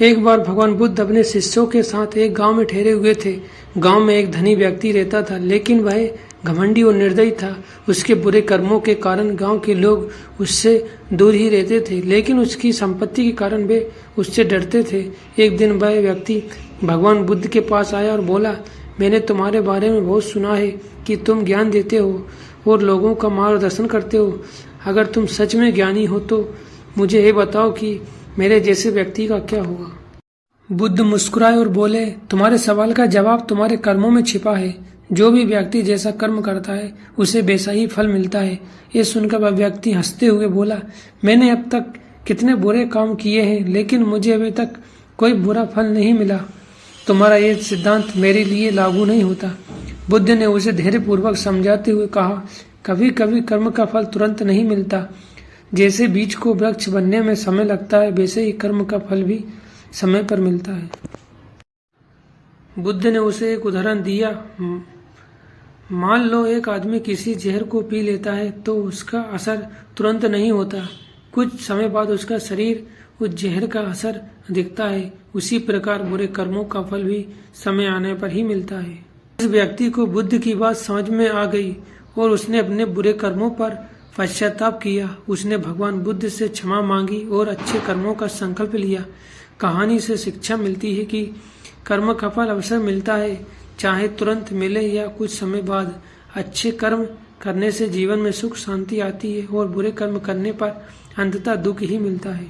एक बार भगवान बुद्ध अपने शिष्यों के साथ एक गांव में ठहरे हुए थे। गांव में एक धनी व्यक्ति रहता था, लेकिन वह घमंडी और निर्दयी था। उसके बुरे कर्मों के कारण गांव के लोग उससे दूर ही रहते थे, लेकिन उसकी संपत्ति के कारण वे उससे डरते थे। एक दिन वह व्यक्ति भगवान बुद्ध के पास आया और बोला, मैंने तुम्हारे बारे में बहुत सुना है कि तुम ज्ञान देते हो और लोगों का मार्गदर्शन करते हो। अगर तुम सच में ज्ञानी हो तो मुझे ये बताओ कि मेरे जैसे व्यक्ति का क्या होगा। बुद्ध मुस्कुराए और बोले, तुम्हारे सवाल का जवाब तुम्हारे कर्मों में छिपा है। जो भी व्यक्ति जैसा कर्म करता है उसे वैसा ही फल मिलता है। ये सुनकर वह व्यक्ति हंसते हुए बोला, मैंने अब तक कितने बुरे काम किए हैं, लेकिन मुझे अभी तक कोई बुरा फल नहीं मिला। तुम्हारा ये सिद्धांत मेरे लिए लागू नहीं होता। बुद्ध ने उसे धैर्यपूर्वक समझाते हुए कहा, कभी कभी कर्म का फल तुरंत नहीं मिलता। जैसे बीज को वृक्ष बनने में समय लगता है, वैसे ही कर्म का फल भी समय पर मिलता है। बुद्ध ने उसे एक उदाहरण दिया। मान लो एक आदमी किसी जहर को पी लेता है तो उसका असर तुरंत नहीं होता। कुछ समय बाद उसका शरीर उस जहर का असर दिखता है। उसी प्रकार बुरे कर्मों का फल भी समय आने पर ही मिलता है। इस व्यक्ति को बुद्ध की बात समझ में आ गई और उसने अपने बुरे कर्मों पर पश्चाताप किया। उसने भगवान बुद्ध से क्षमा मांगी और अच्छे कर्मों का संकल्प लिया। कहानी से शिक्षा मिलती है कि कर्म का फल अवश्य मिलता है, चाहे तुरंत मिले या कुछ समय बाद। अच्छे कर्म करने से जीवन में सुख शांति आती है और बुरे कर्म करने पर अंततः दुख ही मिलता है।